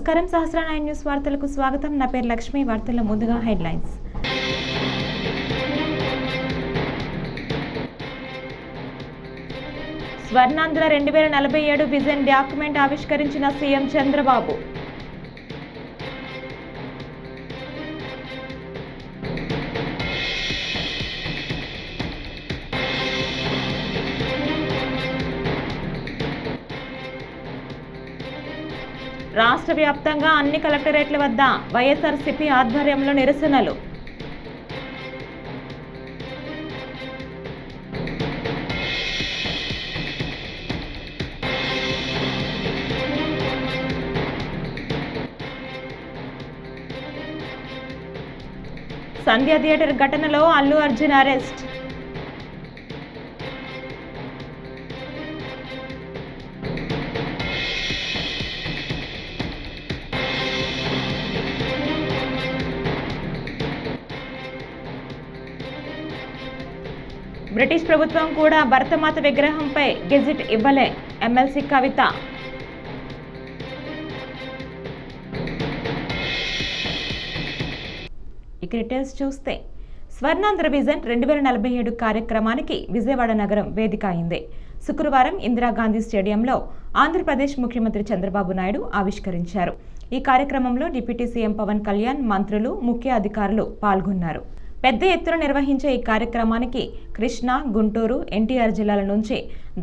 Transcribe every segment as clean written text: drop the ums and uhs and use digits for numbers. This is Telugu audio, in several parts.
నమస్కారం సహస్ర 9 న్యూస్ వార్తలకు స్వాగతం. నా పేరు లక్ష్మి. వార్తల్లో ముందుగా హెడ్లైన్స్. స్వర్ణాంధ్ర 2047 విజన్ డాక్యుమెంట్ ఆవిష్కరించిన సీఎం చంద్రబాబు. రాష్ట్ర వ్యాప్తంగా అన్ని కలెక్టరేట్ల వద్ద వైఎస్ఆర్సీపీ ఆధ్వర్యంలో నిరసనలు. సంధ్య థియేటర్ ఘటనలో అల్లు అర్జున్ అరెస్ట్. బ్రిటిష్ ప్రభుత్వం కూడా భరతమాత విగ్రహంపై గెజిట్ ఇవ్వలే. ఎమ్మెల్సీ కవిత. ఇక డీటెయిల్స్ చూస్తే స్వర్ణాంధ్ర విజన్ 2047 కార్యక్రమానికి విజయవాడ నగరం వేదిక అయింది. శుక్రవారం ఇందిరాగాంధీ స్టేడియంలో ఆంధ్రప్రదేశ్ ముఖ్యమంత్రి చంద్రబాబు నాయుడు ఆవిష్కరించారు. ఈ కార్యక్రమంలో డిప్యూటీ సీఎం పవన్ కళ్యాణ్, మంత్రులు, ముఖ్య అధికారులు పాల్గొన్నారు. పెద్ద ఎత్తున నిర్వహించే ఈ కార్యక్రమానికి కృష్ణా, గుంటూరు, ఎన్టీఆర్ జిల్లాల నుంచి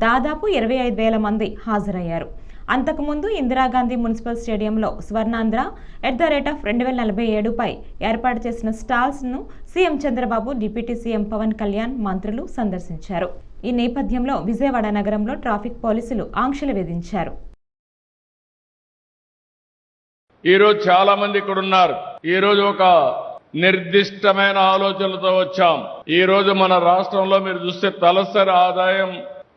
దాదాపు 25,000 మంది హాజరయ్యారు. అంతకుముందు ఇందిరాగాంధీ మున్సిపల్ స్టేడియంలో స్వర్ణాంధ్ర @2047పై ఏర్పాటు చేసిన స్టాల్స్ను CM Chandrababu, deputy CM Pawan Kalyan, మంత్రులు సందర్శించారు. ఈ నేపథ్యంలో విజయవాడ నగరంలో ట్రాఫిక్ పోలీసులు ఆంక్షలు విధించారు. ఈరోజు చాలా మంది ఇక్కడ ఉన్నారు. ఈరోజు ఒక నిర్దిష్టమైన ఆలోచనలతో వచ్చాం. ఈ రోజు మన రాష్ట్రంలో మీరు చూస్తే తలసరి ఆదాయం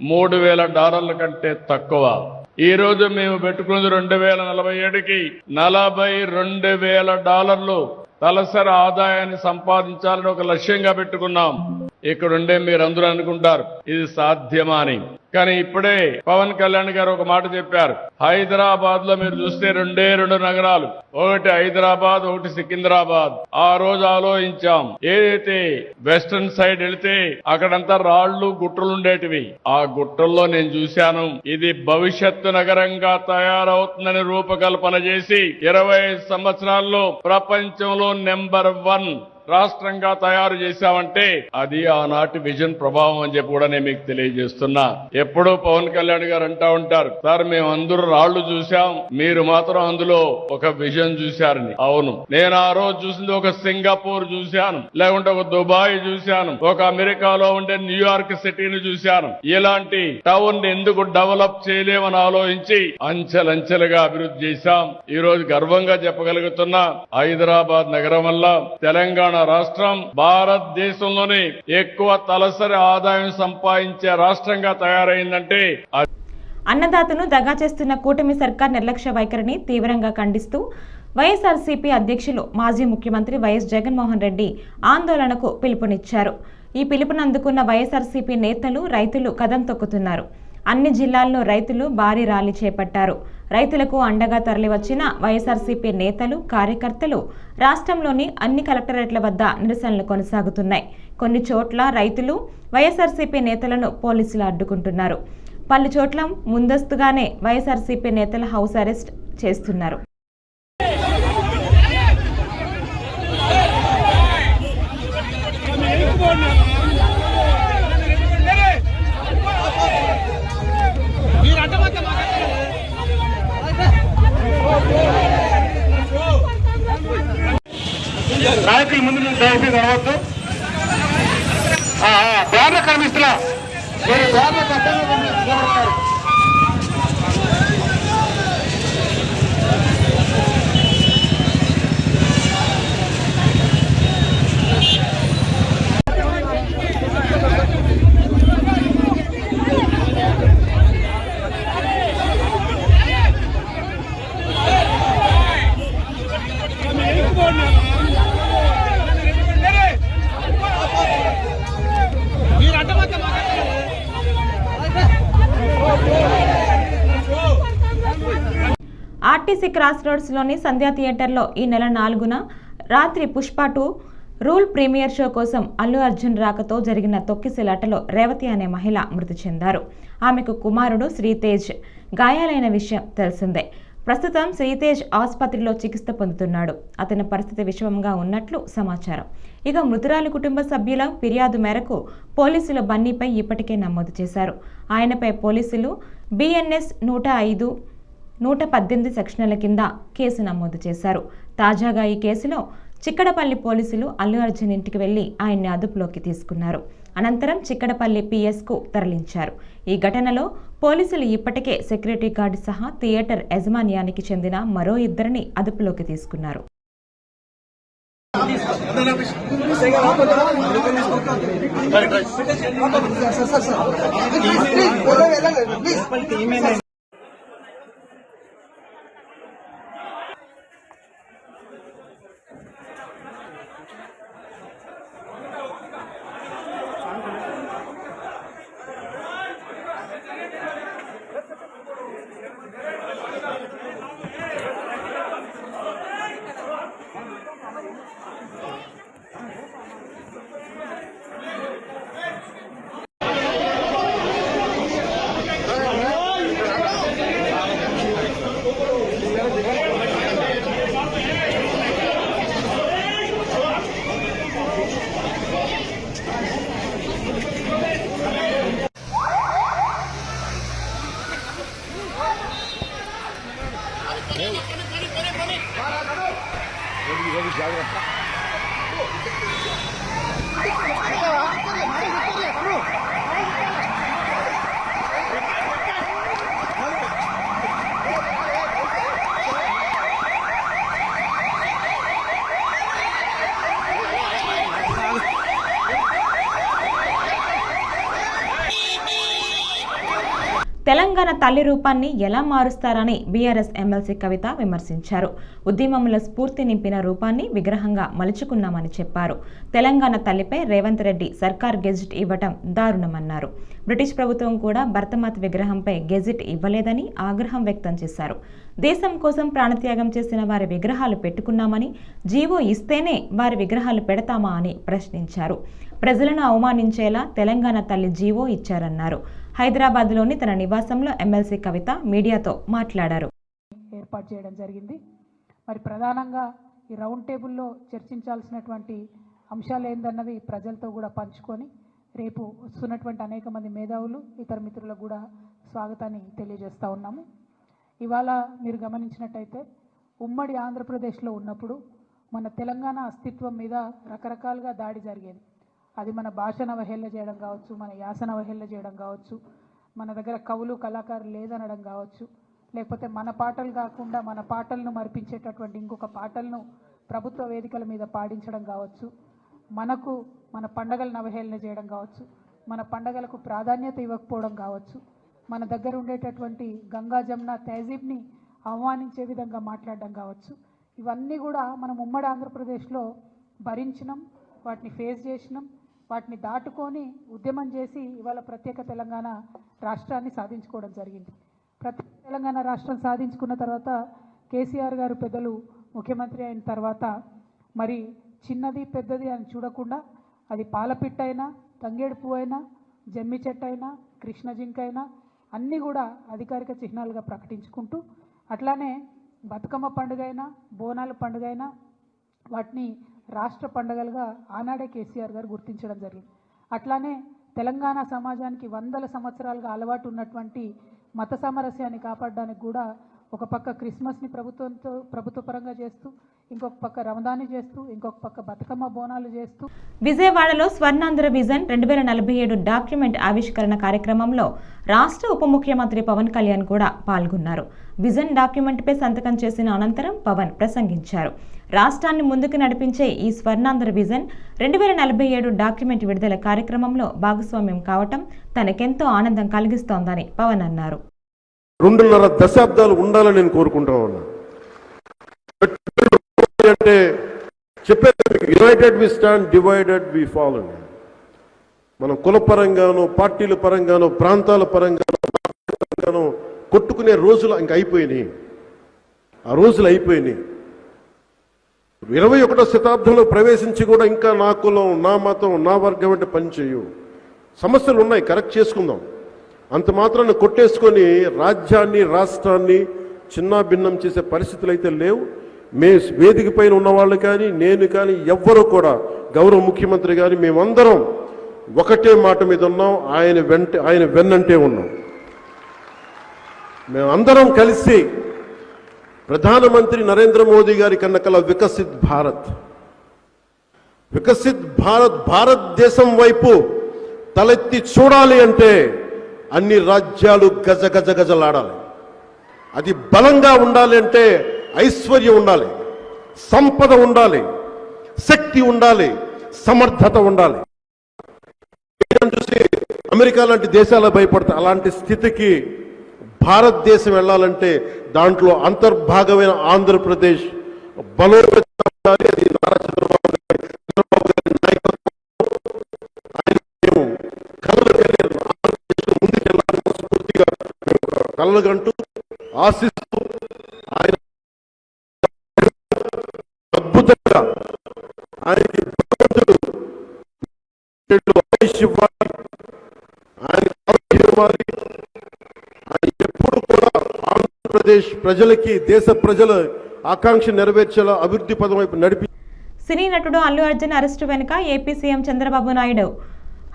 $3,000 కంటే తక్కువ. ఈ రోజు మేము పెట్టుకున్నది 2047కి $42,000 తలసరి ఆదాయాన్ని సంపాదించాలని ఒక లక్ష్యంగా పెట్టుకున్నాం. ఇక్కడుండే మీరందరూ అనుకుంటారు ఇది సాధ్యమా అని. కానీ ఇప్పుడే పవన్ కళ్యాణ్ గారు ఒక మాట చెప్పారు. హైదరాబాద్ లో మీరు చూస్తే రెండు నగరాలు, ఒకటి హైదరాబాద్, ఒకటి సికింద్రాబాద్. ఆ రోజు ఆలోచించాం, ఏదైతే వెస్టర్న్ సైడ్ వెళితే అక్కడంతా రాళ్లు, గుట్టలు ఉండేటివి. ఆ గుట్టల్లో నేను చూశాను, ఇది భవిష్యత్తు నగరంగా తయారవుతుందని రూపకల్పన చేసి 25 సంవత్సరాల్లో ప్రపంచంలో నెంబర్ 1 రాష్ట్రంగా తయారు చేశామంటే అది ఆనాటి విజన్ ప్రభావం అని చెప్పి కూడా నేను మీకు తెలియజేస్తున్నా. ఎప్పుడూ పవన్ కళ్యాణ్ గారు అంటా ఉంటారు, సార్ మేము అందరూ రాళ్లు చూశాం, మీరు మాత్రం అందులో ఒక విజన్ చూశారని. అవును, నేను ఆ రోజు చూసింది ఒక సింగపూర్ చూశాను, లేకుంటే ఒక దుబాయ్ చూశాను, ఒక అమెరికాలో ఉండే న్యూయార్క్ సిటీని చూశాను. ఇలాంటి టౌన్ ఎందుకు డెవలప్ చేయలేమని ఆలోచించి అంచెలంచెలుగా అభివృద్ధి చేశాం. ఈ రోజు గర్వంగా చెప్పగలుగుతున్నా, హైదరాబాద్ నగరం వల్ల తెలంగాణ రాష్ట్రం భారతదేశంలోనే ఎక్కువ తలసరి ఆదాయం సంపాదించే రాష్ట్రంగా తయారైందంటే అన్నదాతను దగా చేస్తున్న కూటమి సర్కార్ నిర్లక్ష్య వైఖరిని తీవ్రంగా ఖండిస్తూ వైఎస్ఆర్సీపీ అధ్యక్షులు, మాజీ ముఖ్యమంత్రి వైఎస్ జగన్మోహన్ రెడ్డి ఆందోళనకు పిలుపునిచ్చారు. ఈ పిలుపును అందుకున్న వైఎస్ఆర్సీపీ నేతలు, రైతులు కదం తొక్కుతున్నారు. అన్ని జిల్లాల్లో రైతులు భారీ ర్యాలీ చేపట్టారు. రైతులకు అండగా తరలివచ్చిన వైఎస్ఆర్సీపీ నేతలు, కార్యకర్తలు రాష్ట్రంలోని అన్ని కలెక్టరేట్ల వద్ద నిరసనలు కొనసాగుతున్నాయి. కొన్ని చోట్ల రైతులు, వైఎస్ఆర్సీపీ నేతలను పోలీసులు అడ్డుకుంటున్నారు. పలు చోట్ల ముందస్తుగానే వైఎస్ఆర్సీపీ నేతల హౌస్ అరెస్ట్ చేస్తున్నారు. నాయకుల ముందు దయచేసి రావద్దు. బ్యానర్ కనిపిస్తున్నా, మీరు బ్యానర్ కనిపిస్తున్నారు. మీరు అడ్డమక్క ఆర్టీసీ క్రాస్ రోడ్స్లోని సంధ్యా థియేటర్లో ఈ నెల 4న రాత్రి పుష్ప 2 రూల్ ప్రీమియర్ షో కోసం అల్లు అర్జున్ రాకతో జరిగిన తొక్కిసలాటలో రేవతి అనే మహిళ మృతి చెందారు. ఆమెకు కుమారుడు శ్రీతేజ్ గాయాలైన విషయం తెలిసిందే. ప్రస్తుతం శ్రీతేజ్ ఆసుపత్రిలో చికిత్స పొందుతున్నాడు. అతని పరిస్థితి విషమంగా ఉన్నట్లు సమాచారం. ఇక మృతురాలి కుటుంబ సభ్యుల ఫిర్యాదు మేరకు పోలీసులు బన్నీపై ఇప్పటికే నమోదు చేశారు. ఆయనపై పోలీసులు BNS 105, 118 సెక్షన్ల కింద కేసు నమోదు చేశారు. తాజాగా ఈ కేసులో చిక్కడపల్లి పోలీసులు అల్లు అర్జున్ ఇంటికి వెళ్లి ఆయన్ని అదుపులోకి తీసుకున్నారు. అనంతరం చిక్కడపల్లి PS-కు తరలించారు. ఈ ఘటనలో పోలీసులు ఇప్పటికే సెక్యూరిటీ గార్డు సహా థియేటర్ యాజమాన్యానికి చెందిన మరో 2ని అదుపులోకి తీసుకున్నారు. తెలంగాణ తల్లి రూపాన్ని ఎలా మారుస్తారని బీఆర్ఎస్ ఎమ్మెల్సీ కవిత విమర్శించారు. ఉద్యమంలో స్ఫూర్తి నింపిన రూపాన్ని విగ్రహంగా మలుచుకున్నామని చెప్పారు. తెలంగాణ తల్లిపై రేవంత్ రెడ్డి సర్కార్ గెజిట్ ఇవ్వటం దారుణమన్నారు. బ్రిటిష్ ప్రభుత్వం కూడా భరతమాత విగ్రహంపై గెజిట్ ఇవ్వలేదని ఆగ్రహం వ్యక్తం చేశారు. దేశం కోసం ప్రాణత్యాగం చేసిన వారి విగ్రహాలు పెట్టుకున్నామని, జీవో ఇస్తేనే వారి విగ్రహాలు పెడతామా అని ప్రశ్నించారు. ప్రజలను అవమానించేలా తెలంగాణ తల్లి జీవో ఇచ్చారన్నారు. హైదరాబాద్లోని తన నివాసంలో ఎమ్మెల్సీ కవిత మీడియాతో మాట్లాడారు. ఏర్పాటు చేయడం జరిగింది. మరి ప్రధానంగా ఈ రౌండ్ టేబుల్లో చర్చించాల్సినటువంటి అంశాలు ఏందన్నవి ప్రజలతో కూడా పంచుకొని రేపు వస్తున్నటువంటి అనేక మంది మేధావులు ఇతర మిత్రులకు కూడా స్వాగతాన్ని తెలియజేస్తూ ఉన్నాము. ఇవాళ మీరు గమనించినట్టయితే ఉమ్మడి ఆంధ్రప్రదేశ్లో ఉన్నప్పుడు మన తెలంగాణ అస్తిత్వం మీద రకరకాలుగా దాడి జరిగేది. అది మన భాషను అవహేళన చేయడం కావచ్చు, మన యాసను అవహేళన చేయడం కావచ్చు, మన దగ్గర కవులు కళాకారులు లేదనడం కావచ్చు, లేకపోతే మన పాటలు కాకుండా మన పాటలను మరిపించేటటువంటి ఇంకొక పాటలను ప్రభుత్వ వేదికల మీద పాడించడం కావచ్చు, మన పండగలను అవహేళన చేయడం కావచ్చు, మన పండగలకు ప్రాధాన్యత ఇవ్వకపోవడం కావచ్చు, మన దగ్గర ఉండేటటువంటి గంగా జమున తహజీబ్ని అవమానించే విధంగా మాట్లాడడం కావచ్చు. ఇవన్నీ కూడా మనం ఉమ్మడి ఆంధ్రప్రదేశ్లో భరించినాం, వాటిని ఫేస్ చేసినాం, వాటిని దాటుకొని ఉద్యమం చేసి ఇవాళ ప్రత్యేక తెలంగాణ రాష్ట్రాన్ని సాధించుకోవడం జరిగింది. ప్రత్యేక తెలంగాణ రాష్ట్రం సాధించుకున్న తర్వాత కేసీఆర్ గారు పెద్దలు ముఖ్యమంత్రి అయిన తర్వాత మరి చిన్నది పెద్దది అని చూడకుండా అది పాలపిట్ట అయినా, తంగేడు పువ్వు అయినా, జమ్మి చెట్టు అయినా, కృష్ణ జింక అయినా అన్నీ కూడా అధికారిక చిహ్నాలుగా ప్రకటించుకుంటూ, అట్లానే బతుకమ్మ పండుగ అయినా, బోనాల పండుగ అయినా వాటిని రాష్ట్ర పండుగలుగా ఆనాడే కేసీఆర్ గారు గుర్తించడం జరిగింది. అట్లానే తెలంగాణ సమాజానికి వందల సంవత్సరాలుగా అలవాటు ఉన్నటువంటి మత సామరస్యాన్ని కాపాడడానికి కూడా ఒక పక్క క్రిస్మస్ని ప్రభుత్వ పరంగా చేస్తూ, ఇంకొక పక్క రమదాన్ని చేస్తూ, ఇంకొక పక్క బతుకమ్మ బోనాలు చేస్తూ. విజయవాడలో స్వర్ణాంధ్ర విజన్ 2047 డాక్యుమెంట్ ఆవిష్కరణ కార్యక్రమంలో రాష్ట్ర ఉప ముఖ్యమంత్రి పవన్ కళ్యాణ్ కూడా పాల్గొన్నారు. విజన్ డాక్యుమెంట్పై సంతకం చేసిన అనంతరం పవన్ ప్రసంగించారు. రాష్ట్రాన్ని ముందుకు నడిపించే ఈ స్వర్ణాంధ్ర విజన్ 2047 డాక్యుమెంట్ విడుదల కార్యక్రమంలో భాగస్వామ్యం కావటం తనకెంతో ఆనందం కలిగిస్తోందని పవన్ అన్నారు. 2.5 దశాబ్దాలు ఉండాలని నేను కోరుకుంటా ఉన్నా. అంటే చెప్పేది united we stand, divided we fall అని. మనం కుల పరంగానో, పార్టీల పరంగానో, ప్రాంతాల పరంగానో కొట్టుకునే రోజులు ఇంక అయిపోయినాయి. ఆ రోజులు అయిపోయినాయి. 21వ శతాబ్దంలో ప్రవేశించి కూడా ఇంకా నా కులం, నా మతం, నా వర్గం అంటే పని చేయు. సమస్యలు ఉన్నాయి, కరెక్ట్ చేసుకుందాం. అంత మాత్రాన్ని కొట్టేసుకొని రాజ్యాన్ని, రాష్ట్రాన్ని చిన్నా భిన్నం చేసే పరిస్థితులు అయితే లేవు. వేదిక పైన ఉన్నవాళ్ళు కానీ, నేను కానీ, ఎవ్వరూ కూడా, గౌరవ ముఖ్యమంత్రి గారి మేమందరం ఒకటే మాట మీద ఉన్నాం. ఆయన వెన్నంటే ఉన్నాం. మేమందరం కలిసి ప్రధానమంత్రి నరేంద్ర మోదీ గారి కన్నకల వికసిత్ భారత్, భారతదేశం వైపు తలెత్తి చూడాలి అంటే అన్ని రాజ్యాలు గజగజలాడాలి. అది బలంగా ఉండాలి అంటే ఐశ్వర్యం ఉండాలి, సంపద ఉండాలి, శక్తి ఉండాలి, సమర్థత ఉండాలి. చూసి అమెరికా లాంటి దేశాలు భయపడతాయి. అలాంటి స్థితికి భారతదేశం వెళ్ళాలంటే దాంట్లో అంతర్భాగమైన ఆంధ్రప్రదేశ్ బలోపేతం ఉండాలి. అది నారా చంద్రబాబు గారి నాయకత్వం. ఆయన ముందుకు వెళ్ళాలని స్ఫూర్తిగా కలలుగంటూ ఆశిస్తూ ఆయన అద్భుతంగా ఆయనకి ఆయన ఎప్పుడు కూడా ఆంధ్రప్రదేశ్ ప్రజలకి, దేశ ప్రజల ఆకాంక్ష నెరవేర్చేలా అభివృద్ధి పదం వైపు నడిపి. సినీ నటుడు అల్లు అర్జున్ అరెస్టు వెనుక ఏపీ సీఎం చంద్రబాబు నాయుడు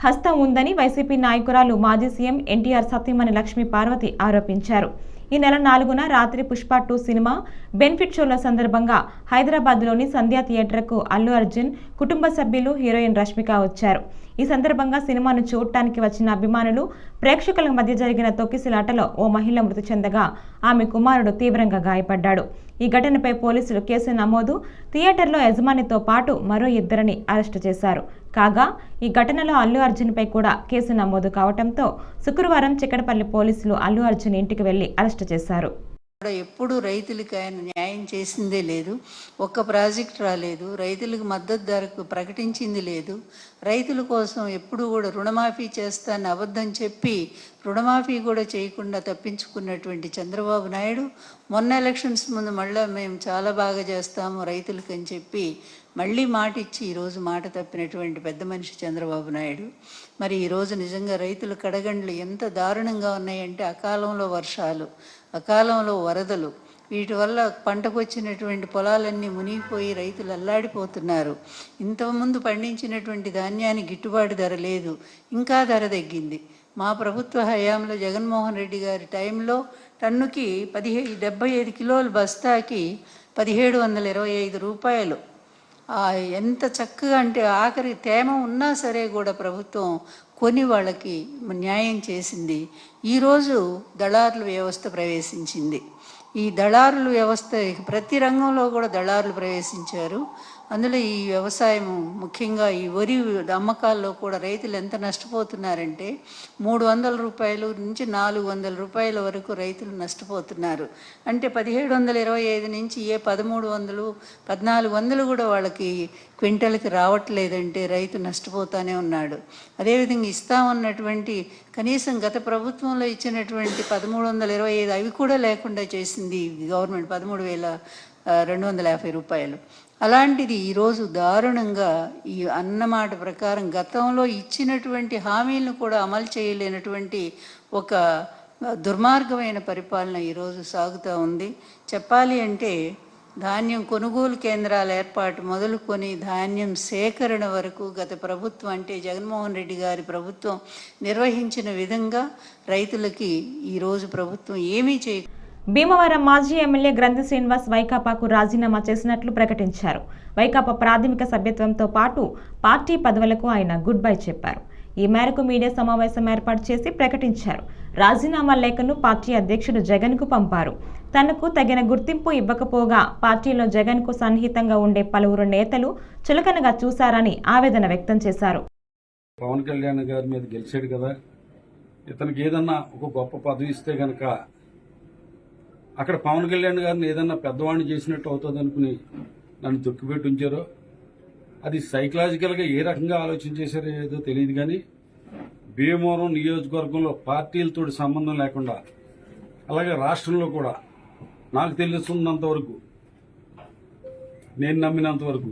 హస్తం ఉందని వైసీపీ నాయకురాలు మాజీ సీఎం ఎన్టీఆర్ సతీమణి లక్ష్మీ పార్వతి ఆరోపించారు. ఈ నెల 4న రాత్రి పుష్ప 2 సినిమా బెనిఫిట్ షోల సందర్భంగా హైదరాబాద్లోని సంధ్యా థియేటర్కు అల్లు అర్జున్ కుటుంబ సభ్యులు, హీరోయిన్ రష్మిక వచ్చారు. ఈ సందర్భంగా సినిమాను చూడటానికి వచ్చిన అభిమానులు, ప్రేక్షకుల మధ్య జరిగిన తొక్కిసలాటలో ఓ మహిళ మృతి చెందగా ఆమె కుమారుడు తీవ్రంగా గాయపడ్డాడు. ఈ ఘటనపై పోలీసులు కేసు నమోదు, థియేటర్లో యజమానితో పాటు మరో 2 అరెస్టు చేశారు. కాగా ఈ ఘటనలో అల్లు అర్జున్పై కూడా కేసు నమోదు కావడంతో శుక్రవారం చిక్కడపల్లి పోలీసులు అల్లు అర్జున్ ఇంటికి వెళ్లి అరెస్టు చేశారు. ఎప్పుడు రైతులకు ఆయన న్యాయం చేసిందే లేదు. ఒక్క ప్రాజెక్ట్ రాలేదు, రైతులకు మద్దతు ధరకు ప్రకటించింది లేదు. రైతుల కోసం ఎప్పుడు కూడా రుణమాఫీ చేస్తానని అబద్ధం చెప్పి రుణమాఫీ కూడా చేయకుండా తప్పించుకున్నటువంటి చంద్రబాబు నాయుడు మొన్న ఎలక్షన్స్ ముందు మళ్ళీ మేము చాలా బాగా చేస్తాము రైతులకు అని చెప్పి మళ్ళీ మాట ఇచ్చి ఈరోజు మాట తప్పినటువంటి పెద్ద మనిషి చంద్రబాబు నాయుడు. మరి ఈరోజు నిజంగా రైతుల కడగండ్లు ఎంత దారుణంగా ఉన్నాయంటే అకాలంలో వర్షాలు, అకాలంలో వరదలు, వీటి వల్ల పంటకు వచ్చినటువంటి పొలాలన్నీ మునిగిపోయి రైతులు అల్లాడిపోతున్నారు. ఇంతకుముందు పండించినటువంటి ధాన్యానికి గిట్టుబాటు ధర లేదు, ఇంకా ధర తగ్గింది. మా ప్రభుత్వ హయాంలో జగన్మోహన్ రెడ్డి గారి టైంలో టన్నుకి 75 కిలోల బస్తాకి 1725 రూపాయలు. ఎంత చక్కగా అంటే ఆఖరి తేమ ఉన్నా సరే కూడా ప్రభుత్వం కొని వాళ్ళకి న్యాయం చేసింది. ఈరోజు దళారుల వ్యవస్థ ప్రవేశించింది. ఈ దళారుల వ్యవస్థ ప్రతి రంగంలో కూడా దళారులు ప్రవేశించారు. అందులో ఈ వ్యవసాయం ముఖ్యంగా ఈ వరి అమ్మకాల్లో కూడా రైతులు ఎంత నష్టపోతున్నారంటే 300 రూపాయలు నుంచి 400 రూపాయల వరకు రైతులు నష్టపోతున్నారు. అంటే 1725 నుంచి 1300, 1400 కూడా వాళ్ళకి క్వింటల్కి రావట్లేదంటే రైతు నష్టపోతానే ఉన్నాడు. అదేవిధంగా ఇస్తామన్నటువంటి కనీసం గత ప్రభుత్వంలో ఇచ్చినటువంటి 1325 అవి కూడా లేకుండా చేసింది గవర్నమెంట్, 13,250 రూపాయలు. అలాంటిది ఈరోజు దారుణంగా ఈ అన్నమాట ప్రకారం గతంలో ఇచ్చినటువంటి హామీలను కూడా అమలు చేయలేనటువంటి ఒక దుర్మార్గమైన పరిపాలన ఈరోజు సాగుతూ ఉంది. చెప్పాలి అంటే ధాన్యం కొనుగోలు కేంద్రాల ఏర్పాటు మొదలుకొని ధాన్యం సేకరణ వరకు గత ప్రభుత్వం అంటే జగన్మోహన్ రెడ్డి గారి ప్రభుత్వం నిర్వహించిన విధంగా రైతులకి ఈరోజు ప్రభుత్వం ఏమీ చేయ. భీమవరం మాజీ ఎమ్మెల్యే గ్రంథి శ్రీనివాస్ వైకాపాకు రాజీనామా చేసినట్లు ప్రకటించారు. వైకాపా ప్రాథమిక సభ్యత్వంతో పాటు పార్టీ పదవులకు ఆయన గుడ్ బై చెప్పారు. ఈ మేరకు మీడియా సమావేశం ఏర్పాటు చేసి ప్రకటించారు. రాజీనామా లేఖను పార్టీ అధ్యక్షుడు జగన్కు పంపారు. తనకు తగిన గుర్తింపు ఇవ్వకపోగా పార్టీలో జగన్కు సన్నిహితంగా ఉండే పలువురు నేతలు చులకనగా చూశారని ఆవేదన వ్యక్తం చేశారు. పవన్ కళ్యాణ్ గారి మీద గెలిచాడు కదా, ఇతనికి ఏదన్నా ఒక గొప్ప పదవి ఇస్తే గనక అక్కడ పవన్ కళ్యాణ్ గారిని ఏదన్నా పెద్దవాడిని చేసినట్టు అవుతుంది అనుకుని నన్ను తొక్కిపెట్టి ఉంచారో, అది సైకలాజికల్గా ఏ రకంగా ఆలోచన చేశారో ఏదో తెలియదు. కానీ భీమవరం నియోజకవర్గంలో పార్టీలతో సంబంధం లేకుండా, అలాగే రాష్ట్రంలో కూడా నాకు తెలుస్తున్నంత వరకు, నేను నమ్మినంత వరకు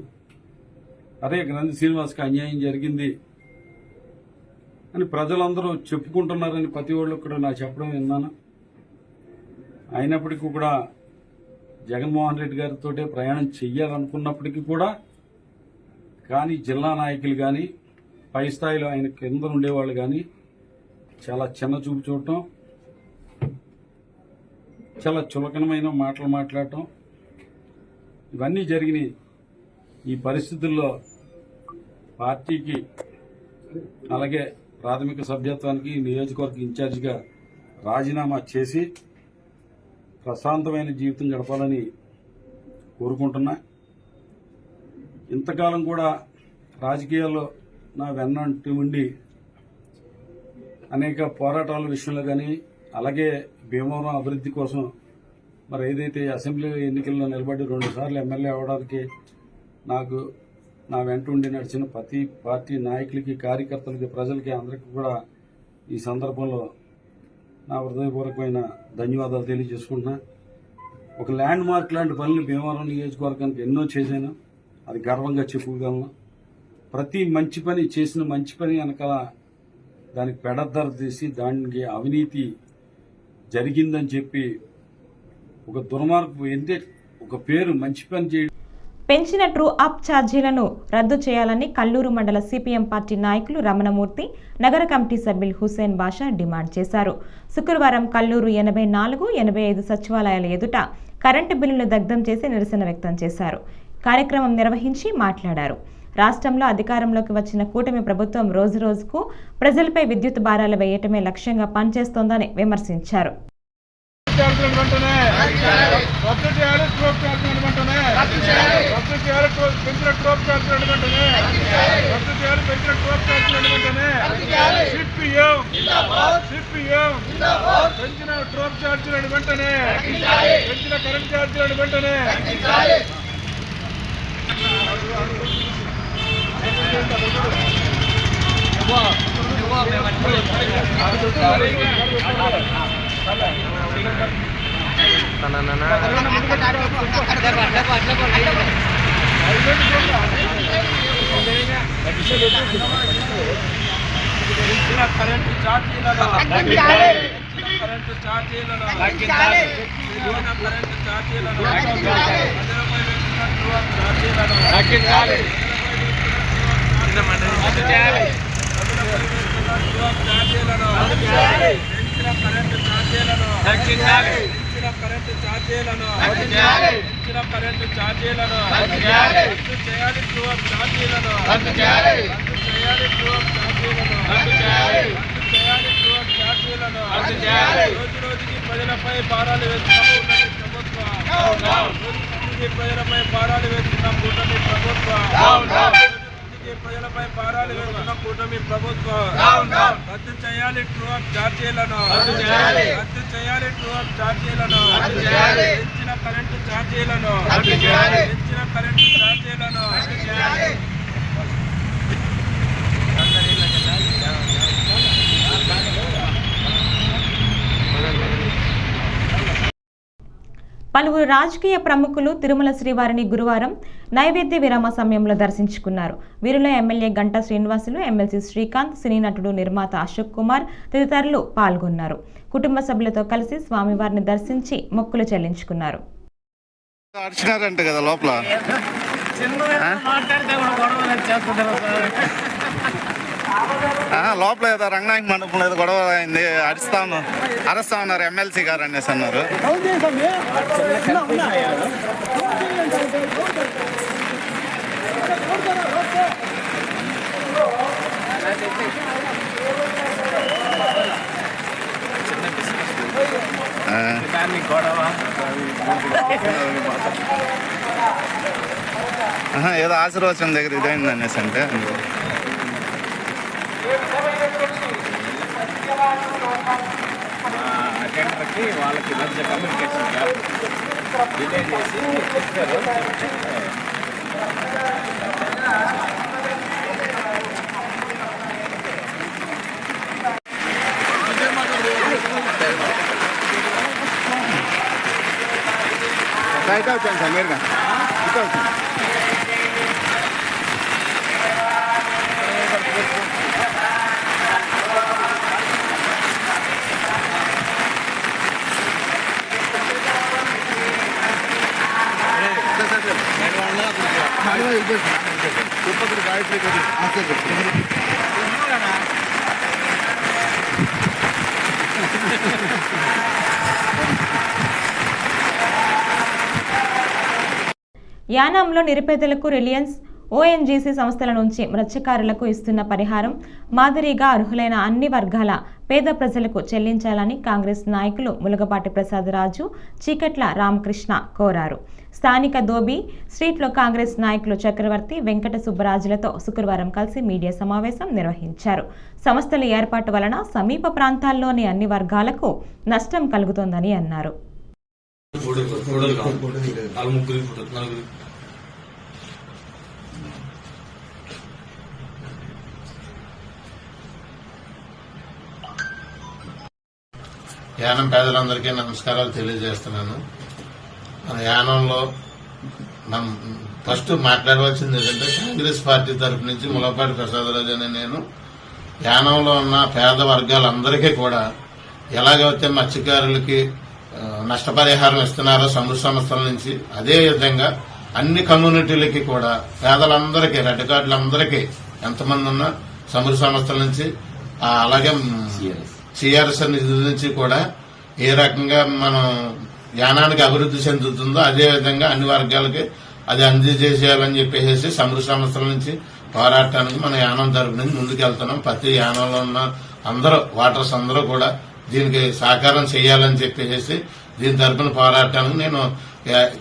అరే గ్రంథి శ్రీనివాస్కి అన్యాయం జరిగింది అని ప్రజలందరూ చెప్పుకుంటున్నారని ప్రతి వాళ్ళు కూడా నాకు చెప్పడం విన్నాను. అయినప్పటికీ కూడా జగన్మోహన్ రెడ్డి గారితో ప్రయాణం చెయ్యాలనుకున్నప్పటికీ కూడా కానీ జిల్లా నాయకులు కానీ పై స్థాయిలో ఆయన కింద ఉండేవాళ్ళు కానీ చాలా చిన్న చూపు చూడటం, చాలా చులకనమైన మాటలు మాట్లాడటం ఇవన్నీ జరిగినాయి. ఈ పరిస్థితుల్లో పార్టీకి అలాగే ప్రాథమిక సభ్యత్వానికి నియోజకవర్గ ఇన్ఛార్జిగా రాజీనామా చేసి ప్రశాంతమైన జీవితం గడపాలని కోరుకుంటున్నా. ఇంతకాలం కూడా రాజకీయాల్లో నా వెన్నంటి ఉండి అనేక పోరాటాల విషయంలో కానీ అలాగే భీమవరం అభివృద్ధి కోసం మరి ఏదైతే అసెంబ్లీ ఎన్నికల్లో నిలబడి 2 సార్లు ఎమ్మెల్యే అవడానికి నాకు నా వెంట ఉండి నడిచిన ప్రతి పార్టీ నాయకులకి, కార్యకర్తలకి, ప్రజలకి అందరికీ కూడా ఈ సందర్భంలో నా హృదయపూర్వకమైన ధన్యవాదాలు తెలియజేసుకుంటున్నా. ఒక ల్యాండ్ మార్క్ లాంటి పనులు భీమవరం నియోజకవర్గానికి ఎన్నో చేశాను, అది గర్వంగా చెప్పుకోగలను. ప్రతి మంచి పని చేసిన మంచి పని వెనకాల దానికి పెడద్దర తీసి దానికి అవినీతి జరిగిందని చెప్పి ఒక దుర్మార్గం ఏంటే ఒక పేరు మంచి పని చేయడం. పెంచిన ట్రూ అప్ ఛార్జీలను రద్దు చేయాలని కల్లూరు మండల సిపిఎం పార్టీ నాయకులు రమణమూర్తి, నగర కమిటీ సభ్యులు హుసేన్ బాషా డిమాండ్ చేశారు. శుక్రవారం కల్లూరు 84, 85 సచివాలయాల ఎదుట కరెంటు బిల్లులు దగ్ధం చేసి నిరసన వ్యక్తం చేశారు. కార్యక్రమం నిర్వహించి మాట్లాడారు. రాష్ట్రంలో అధికారంలోకి వచ్చిన కూటమి ప్రభుత్వం రోజురోజుకు ప్రజలపై విద్యుత్ భారాలు వేయటమే లక్ష్యంగా పనిచేస్తోందని విమర్శించారు. రోజురోజుకి ప్రజలపై భారాలు వేస్తున్న కూటమి ప్రభుత్వం రద్దు చేయాలి ట్రూ అప్ ఛార్జీలను, రద్దు చేయాలి ట్రూ అప్ ఛార్జీలను, పెంచిన కరెంటు ఛార్జీలను, పెంచిన కరెంటు ఛార్జీలను. పలువురు రాజకీయ ప్రముఖులు తిరుమల శ్రీవారిని గురువారం నైవేద్య విరామ సమయంలో దర్శించుకున్నారు. వీరిలో ఎమ్మెల్యే గంటా శ్రీనివాసులు, ఎమ్మెల్సీ శ్రీకాంత్, సినీ నటుడు నిర్మాత అశోక్ కుమార్ తదితరులు పాల్గొన్నారు. కుటుంబ సభ్యులతో కలిసి స్వామివారిని దర్శించి మొక్కులు చెల్లించుకున్నారు. లోపల ఏదో రంగనాయక మండపంలో ఏదో గొడవ అయింది, అరుస్తా ఉన్నారు ఎమ్మెల్సీ గారు అనేసి అన్నారు. ఏదో ఆశీర్వచనం దగ్గర ఇదైంది అనేసి అంటే అటెండర్కి వాళ్ళకి మధ్య కమ్యూనికేషన్ గ్యాప్ డిలే చేసి చెప్పారు. బయట వచ్చాను సార్ నేరుగా ఇక్కడ వచ్చాను. యానాంలో నిరుపేదలకు రిలయన్స్ ఓఎన్జీసీ సంస్థల నుంచి మత్స్యకారులకు ఇస్తున్న పరిహారం మాదిరిగా అర్హులైన అన్ని వర్గాల పేద ప్రజలకు చెల్లించాలని కాంగ్రెస్ నాయకులు ములగపాటి ప్రసాదరాజు, చీకట్ల రామకృష్ణ కోరారు. స్థానిక దోబి స్ట్రీట్లో కాంగ్రెస్ నాయకులు చక్రవర్తి, వెంకట సుబ్బరాజులతో శుక్రవారం కలిసి మీడియా సమావేశం నిర్వహించారు. సంస్థల ఏర్పాటు వలన సమీప ప్రాంతాల్లోని అన్ని వర్గాలకు నష్టం కలుగుతోందని అన్నారు. యానం పేదలందరికీ నమస్కారాలు తెలియజేస్తున్నాను. మన యానంలో మనం ఫస్ట్ మాట్లాడవలసింది ఏంటంటే కాంగ్రెస్ పార్టీ తరఫు నుంచి ములపాటి ప్రసాదరాజు అనే నేను యానంలో ఉన్న పేద వర్గాలందరికీ కూడా ఎలాగైతే మత్స్యకారులకి నష్టపరిహారం ఇస్తున్నారో సమృద్ధి సంస్థల నుంచి, అదే విధంగా అన్ని కమ్యూనిటీలకి కూడా పేదలందరికీ రెడ్ కార్డులందరికీ ఎంతమంది ఉన్నా సమృద్ధి సంస్థల నుంచి అలాగే సిఆర్ఎస్ నిధుల నుంచి కూడా ఏ రకంగా మనం యానానికి అభివృద్ధి చెందుతుందో అదే విధంగా అన్ని వర్గాలకి అది అందజేసేయాలని చెప్పేసి సమృద్ధి సంస్థల నుంచి పోరాటానికి మన యానం తరపు నుంచి ముందుకెళ్తున్నాం. ప్రతి యానంలో ఉన్న అందరూ వాటర్స్ అందరూ కూడా దీనికి సహకారం చేయాలని చెప్పేసి దీని తరపున పోరాటానికి నేను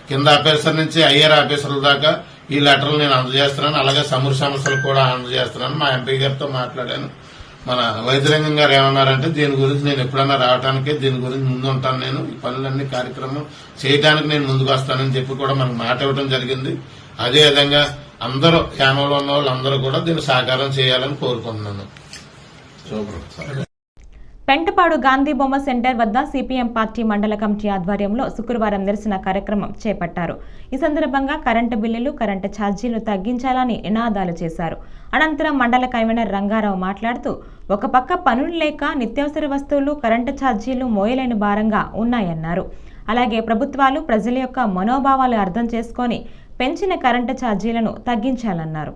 కింద ఆఫీసర్ నుంచి హయ్యర్ ఆఫీసర్ల దాకా ఈ లెటర్లు నేను అందజేస్తున్నాను. అలాగే సమృద్ధి సంస్థలు కూడా అందజేస్తున్నాను. మా ఎంపీ గారితో మాట్లాడాను. మన వైద్యరంగం గారు ఏమన్నారంటే దీని గురించి నేను ఎప్పుడన్నా రావడానికి దీని గురించి ముందు ఉంటాను, నేను ఈ పనులన్నీ కార్యక్రమం చేయడానికి నేను ముందుకు వస్తానని చెప్పి కూడా మనకు మాట ఇవ్వడం జరిగింది. అదేవిధంగా అందరూ యానంలో ఉన్న వాళ్ళందరూ కూడా దీన్ని సహకారం చేయాలని కోరుకుంటున్నాను. పెంటపాడు గాంధీ బొమ్మ సెంటర్ వద్ద సిపిఎం పార్టీ మండల కమిటీ ఆధ్వర్యంలో శుక్రవారం నిరసన కార్యక్రమం చేపట్టారు. ఈ సందర్భంగా కరెంటు బిల్లులు, కరెంటు ఛార్జీలు తగ్గించాలని నినాదాలు చేశారు. అనంతరం మండల కన్వీనర్ రంగారావు మాట్లాడుతూ, ఒక పక్క పనులు లేక నిత్యావసర వస్తువులు, కరెంటు ఛార్జీలు మోయలేని భారంగా ఉన్నాయన్నారు. అలాగే ప్రభుత్వాలు ప్రజల యొక్క మనోభావాలు అర్థం చేసుకొని పెంచిన కరెంటు ఛార్జీలను తగ్గించాలన్నారు.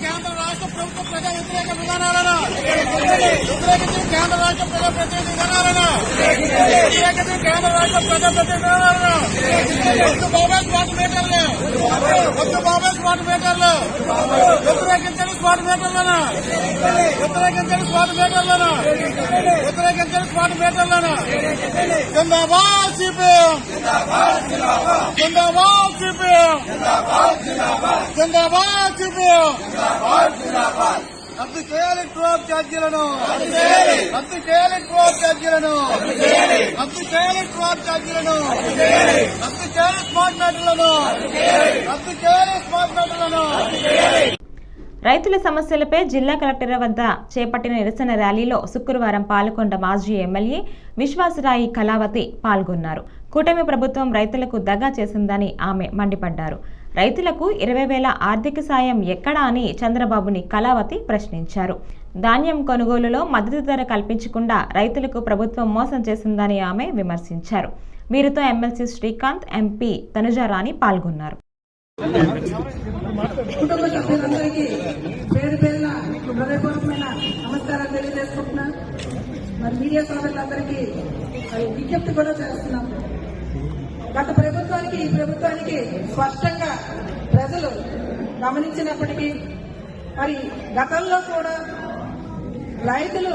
కేంద్ర రాష్ట్ర ప్రభుత్వ ప్రజా వ్యతిరేక విధానాలను కేంద్ర రాష్ట్ర ప్రజా వ్యతిరేక విధానాలను కేంద్ర రాష్ట్ర ప్రజా వ్యతిరేక విధానాలను బాబాయ్ స్మార్ట్ మీటర్లు బాబాయ్ స్మార్ట్ మీటర్లు వ్యతిరేకించని స్మార్ట్ మీటర్లను వ్యతిరేకించని స్మార్ట్ మీటర్లను వ్యతిరేకించని స్మార్ట్ మీటర్లను జిందాబాద్ సిపిఎం జిందాబాద్ సిపిఎం జిందాబాద్ సిపిఎం రద్దు చేయాలి ట్రోప్ ఛార్జీలను రద్దు చేయాలి ట్రోప్ ఛార్జీలను రద్దు చేయాలి ట్రోప్ ఛార్జీలను రద్దు చేయాలి స్మార్ట్ మీటర్లను రద్దు చేయాలి స్మార్ట్ మీటర్లను. రైతుల సమస్యలపై జిల్లా కలెక్టర్ వద్ద చేపట్టిన నిరసన ర్యాలీలో శుక్రవారం పాలకొండ మాజీ ఎమ్మెల్యే విశ్వాసరాయి కళావతి పాల్గొన్నారు. కూటమి ప్రభుత్వం రైతులకు దగా చేసిందని ఆమె మండిపడ్డారు. రైతులకు 20,000 ఆర్థిక సాయం ఎక్కడా అని చంద్రబాబుని కళావతి ప్రశ్నించారు. ధాన్యం కొనుగోలులో మద్దతు ధర కల్పించకుండా రైతులకు ప్రభుత్వం మోసం చేసిందని ఆమె విమర్శించారు. వీరితో ఎమ్మెల్సీ శ్రీకాంత్, ఎంపీ తనుజారాణి పాల్గొన్నారు. కుటుంబ సభ్యులందరికీ పేరు పేరున హృదయపూర్వకమైన నమస్కారాలు తెలియజేసుకుంటున్నాను. మరి మీడియా సోదరులందరికీ విజ్ఞప్తి కూడా చేస్తున్నాం. గత ప్రభుత్వానికి ఈ ప్రభుత్వానికి స్పష్టంగా ప్రజలు గమనించినప్పటికీ మరి గతంలో కూడా రైతులు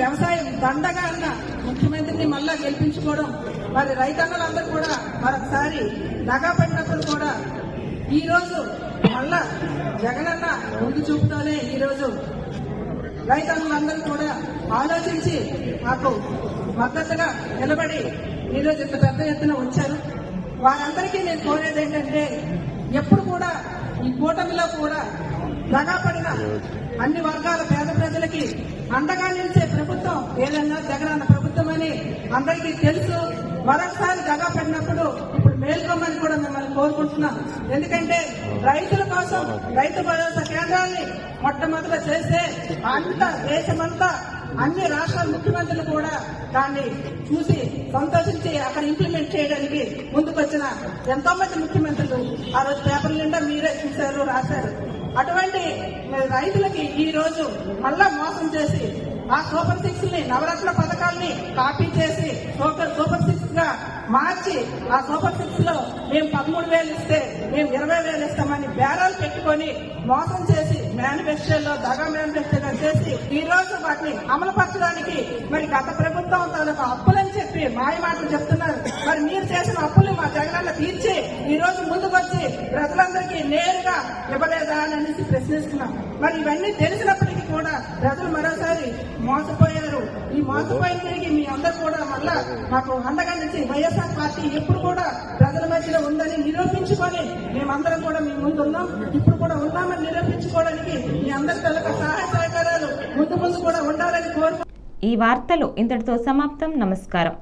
వ్యవసాయం దండగా అన్న ముఖ్యమంత్రిని మళ్ళా గెలిపించుకోవడం, మరి రైతన్నలందరూ కూడా మరొకసారి దగా పడినప్పుడు కూడా ఈ రోజు మళ్ళా జగనన్న ముందు చూపుతోనే ఈ రోజు రైతన్నులందరూ కూడా ఆలోచించి మాకు మద్దతుగా నిలబడి ఈరోజు ఇంత పెద్ద ఎత్తున వచ్చారు. వారందరికీ నేను కోరేది ఏంటంటే ఎప్పుడు కూడా ఈ కూటమిలో కూడా దగాపడిన అన్ని వర్గాల పేద ప్రజలకి అండగా నిలిచే ప్రభుత్వం ఏదన్నా జగనన్న ప్రభుత్వం అని అందరికీ తెలుసు. మరొకసారి దగా పడినప్పుడు ఇప్పుడు మేల్కొమ్మని కూడా మిమ్మల్ని కోరుకుంటున్నాం. ఎందుకంటే రైతుల కోసం రైతు భరోసా కేంద్రాన్ని మొట్టమొదట చేస్తే అంతా దేశమంతా అన్ని రాష్ట్రాల ముఖ్యమంత్రులు కూడా దాన్ని చూసి సంతోషించి అక్కడ ఇంప్లిమెంట్ చేయడానికి ముందుకొచ్చిన ఎంతో మంది ముఖ్యమంత్రులు ఆ రోజు పేపర్ల నిండా మీరే చూశారు, రాశారు. అటువంటి రైతులకి ఈ రోజు మళ్ళా మోసం చేసి ఆ సూపర్ 6 ని నవరత్న పథకాల్ని కాపీ చేసి సూపర్ 6 గా మార్చి ఆ సూపర్ 6 లో మేము 13,000 ఇస్తే మేము 20,000 ఇస్తామని బేరాలు పెట్టుకొని మోసం చేసి మేనిఫెస్టోలో దగా మేనిఫెస్టోగా చేసి ఈ రోజు వాటిని అమలుపరచడానికి మరి గత ప్రభుత్వం తాలూకు అప్పులని చెప్పి మాయ మాటలు చెప్తున్నారు. మరి మీరు చేసిన అప్పులు మా జగనన్న తీర్చి ఈ రోజు ముందుకొచ్చి ప్రజలందరికీ నేరుగా ఇవ్వలేదా అని అనేసి ప్రశ్నిస్తున్నాం. మరి ఇవన్నీ తెలిసినప్పటికీ కూడా ప్రజలు మరోసారి మోసపోయారు. ఈ మోసపోయిన తిరిగి మీ అందరూ కూడా మళ్ళా మాకు అండగా నుంచి వైఎస్ఆర్ పార్టీ ఎప్పుడు కూడా ప్రజల మధ్యలో ఉందని నిరూపించుకొని మేమందరం కూడా మీ ముందు ఉన్నాం, ఇప్పుడు కూడా ఉన్నామని నిరూపించుకోవడానికి మీ అందరి తలక సహాయ సహకారాలు ముందు కూడా ఉండాలని కోరుకుంటున్నాం. ఈ వార్తలు ఇంతటితో సమాప్తం. నమస్కారం.